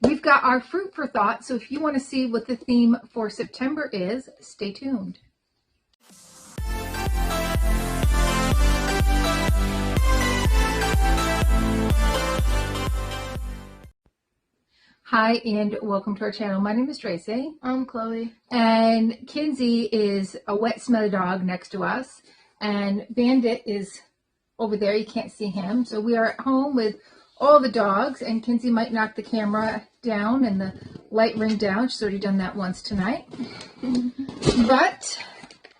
we've got our fruit for thought. So if you want to see what the theme for September is, stay tuned. Hi, and welcome to our channel. My name is Tracey. I'm Chloe. And Kinsey is a wet, smelly dog next to us. And Bandit is over there. You can't see him. So we are at home with all the dogs. And Kinsey might knock the camera down and the light ring down. She's already done that once tonight. But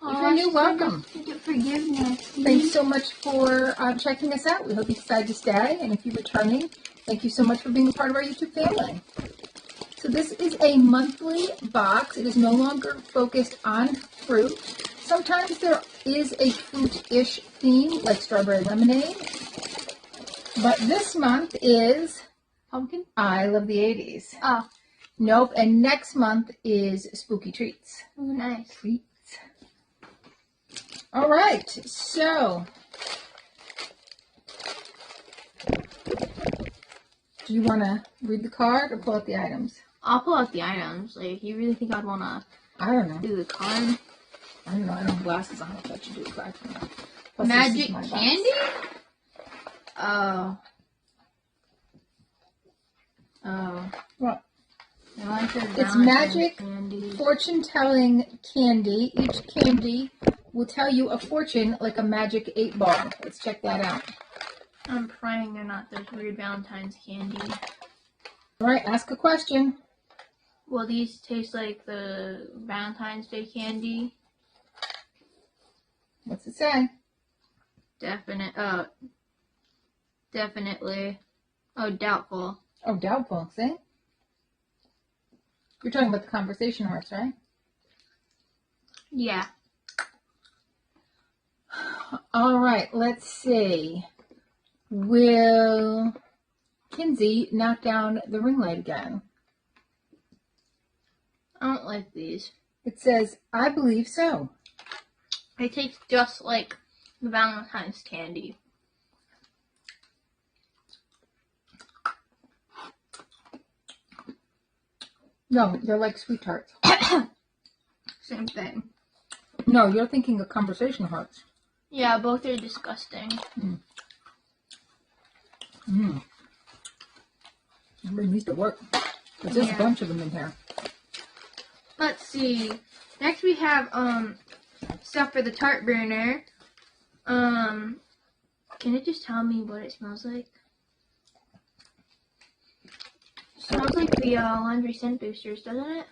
if you're new, welcome. Forgiveness. Thanks so much for checking us out. We hope you decide to stay. And if you're returning, thank you so much for being a part of our YouTube family. So this is a monthly box. It is no longer focused on fruit. Sometimes there is a fruit-ish theme, like strawberry lemonade. But this month is Pumpkin? I Love the 80s. Oh. Nope. And next month is Spooky Treats. Oh, nice. Treats. All right. So do you want to read the card or pull out the items? I'll pull out the items. Like, you really think I'd want to I don't know. do the card? I don't know. I don't have glasses on. I thought you do a card for me. Plus, Magic this is my candy? box. Oh. Oh. What? I like the It's Valentine's magic candy. fortune-telling candy. Each candy will tell you a fortune like a magic 8-ball. Let's check that out. I'm praying they're not those weird Valentine's candy. All right. Ask a question. Will these taste like the Valentine's Day candy? What's it say? Definitely. Oh, doubtful. Oh, doubtful. See? You're talking about the conversation hearts, right? Yeah. All right, let's see. Will Kinsey knock down the ring light again? I don't like these. It says, I believe so. They taste just like the Valentine's candy. No, they're like sweet tarts. Same thing. No, you're thinking of conversation hearts. Yeah, both are disgusting. It needs to work. There's a bunch of them in here. Let's see. Next we have stuff for the tart burner. Can it just tell me what it smells like? Smells like the laundry scent boosters, doesn't it?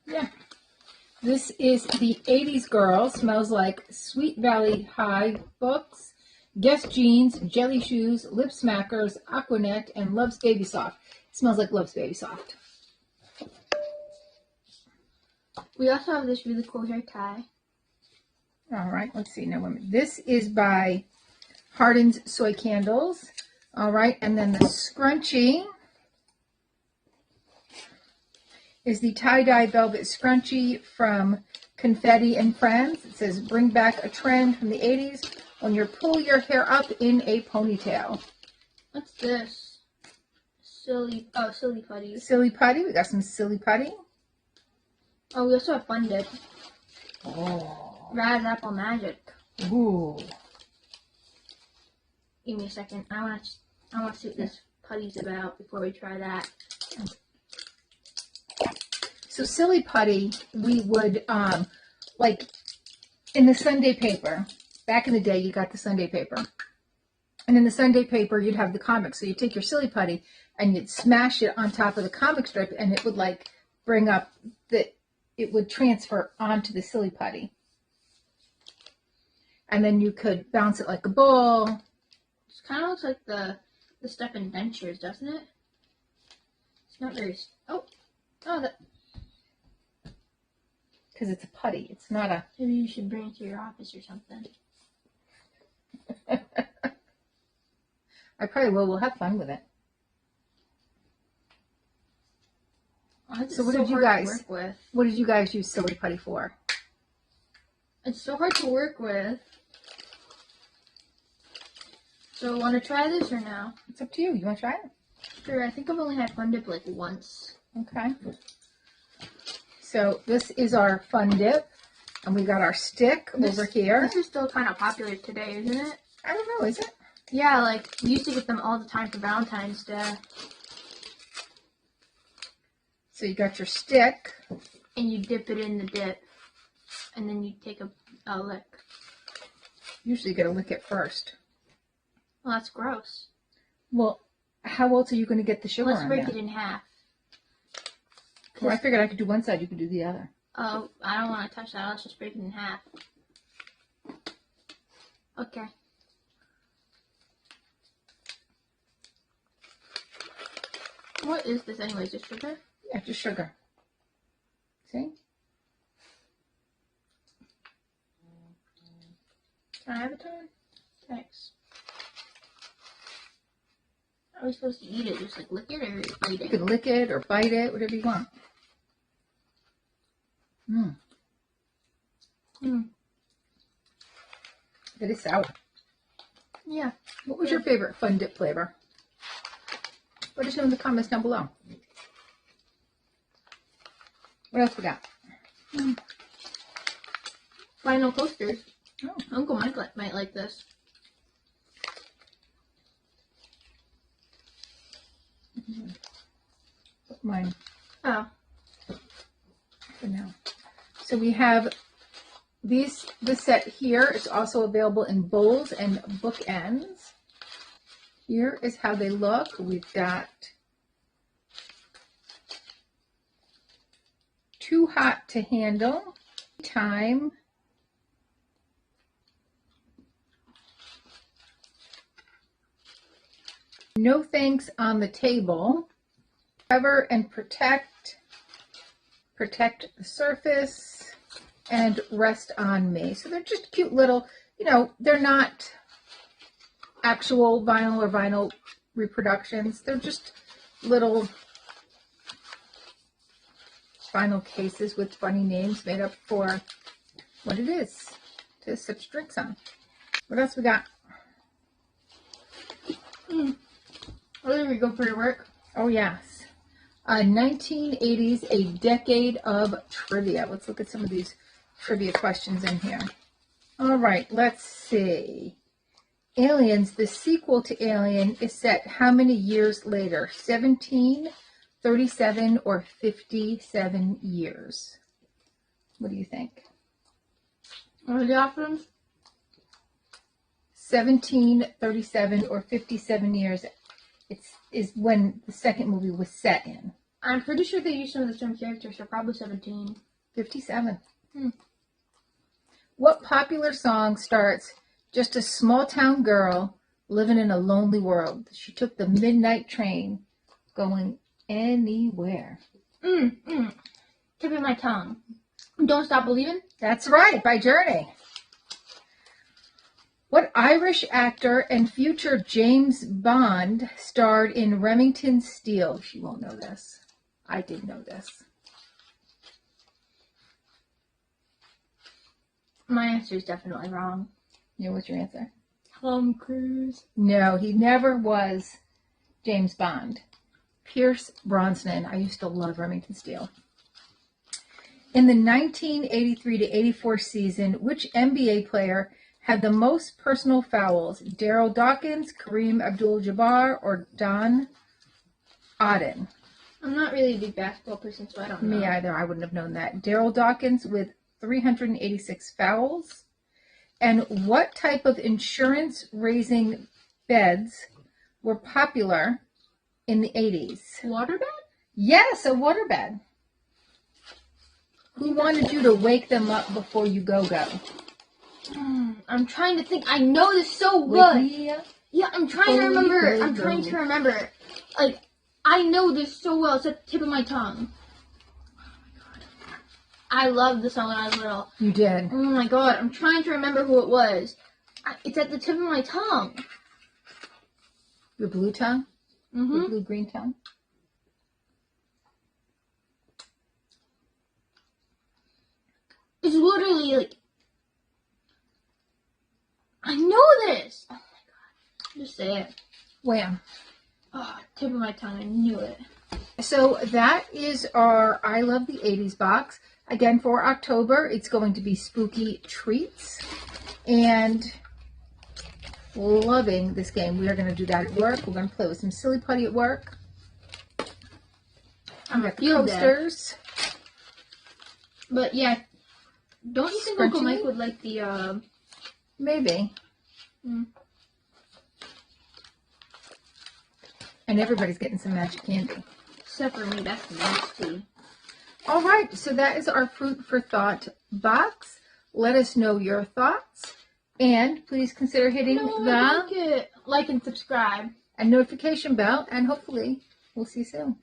Yeah. This is the 80s Girl. Smells like Sweet Valley High books, Guess Jeans, Jelly Shoes, Lip Smackers, Aquanet, and Love's Baby Soft. It smells like Love's Baby Soft. We also have this really cool hair tie. All right, let's see. Now, this is by Hardin's Soy Candles. All right, and then the scrunchie is the tie-dye velvet scrunchie from Confetti and Friends. It says, bring back a trend from the 80s when you pull your hair up in a ponytail. What's this? Silly putty. Silly putty. We got some silly putty. Oh, we also have Fun Dip. Oh. Raz Apple Magic. Ooh. Give me a second. I want to see what this putty's about before we try that. So silly putty, we would, like, in the Sunday paper, back in the day, you got the Sunday paper. And in the Sunday paper, you'd have the comics. So you'd take your silly putty and you'd smash it on top of the comic strip, and it would, like, bring up it would transfer onto the silly putty. And then you could bounce it like a ball. It kind of looks like the stuff in dentures, doesn't it? It's not very... Oh, that... Because it's a putty. It's not a... Maybe you should bring it to your office or something. I probably will. We'll have fun with it. So what did you guys... What did you guys use silly putty for? It's so hard to work with. So want to try this or no? It's up to you. You want to try it? Sure, I think I've only had Fun Dip like once. Okay. So this is our Fun Dip, and we got our stick over here. This is still kind of popular today, isn't it? I don't know, is it? Yeah, like, we used to get them all the time for Valentine's Day. So you got your stick. And you dip it in the dip. And then you take a lick. Usually you got to lick it first. Well, that's gross. Well, how else are you going to get the sugar Let's on break there? it in half. Well, I figured I could do one side, you could do the other. Oh, I don't want to touch that. Let's just break it in half. Okay. What is this anyways? Just sugar? Yeah, just sugar. See? Can I have a turn? Thanks. How are we supposed to eat it? Just like lick it or eat You it? can lick it or bite it, whatever you want. Mmm. Mm. That is sour. Yeah. What was your favorite Fun Dip flavor? Let us know in the comments down below. What else we got? Final coasters. Oh. Uncle Mike might like this. Mine Oh. for now. So we have this set here is also available in bowls and bookends. Here is how they look. We've got Too Hot to Handle, Time, No Thanks on the Table, Cover and Protect, Protect the Surface, and Rest on Me. So they're just cute little, they're not actual vinyl or vinyl reproductions. They're just little vinyl cases with funny names made up for what it is to sip drinks on. What else we got? Where do we go for your work? Oh, yes. 1980s, a decade of trivia. Let's look at some of these trivia questions in here. All right, let's see. Aliens, the sequel to Alien, is set how many years later? 17, 37, or 57 years? What do you think? What are the options? 17, 37, or 57 years is when the second movie was set in. I'm pretty sure they used some of the same characters, so probably 17. 57. What popular song starts, just a small town girl living in a lonely world? She took the midnight train going anywhere. Tip of my tongue. Don't Stop Believing? That's right, by Journey. What Irish actor and future James Bond starred in Remington Steele? She won't know this. I did know this. My answer is definitely wrong. What's your answer? Tom Cruise. No, he never was James Bond. Pierce Brosnan. I used to love Remington Steele. In the 1983 to 84 season, which NBA player had the most personal fouls? Daryl Dawkins, Kareem Abdul-Jabbar, or Don Auden? I'm not really a big basketball person, so I don't know. Me either. I wouldn't have known that. Daryl Dawkins with 386 fouls. And what type of insurance-raising beds were popular in the 80s? Waterbed? Yes, a waterbed. Who wanted you to wake them up before you go? I'm trying to think. I know this so Wake good. me up. Yeah, I'm trying to remember. I'm trying to remember. Like, I know this so well. It's at the tip of my tongue. I loved the song when I was little. You did. Oh my god, I'm trying to remember who it was. It's at the tip of my tongue. Your blue tongue? Mm-hmm. Your blue-green tongue? It's literally like... I know this! Oh my god. Just say it. Wham. Oh, tip of my tongue, I knew it. So that is our I Love the 80s box. Again, for October, it's going to be spooky treats. And loving this game. We are going to do that at work. We're going to play with some silly putty at work. I'm got a field coasters. But yeah, don't you think Uncle Mike would like the, Maybe. And everybody's getting some magic candy. Except for me, that's nasty. All right, so that is our Fruit for Thought box. Let us know your thoughts. And please consider hitting the like and subscribe. and notification bell. And hopefully, we'll see you soon.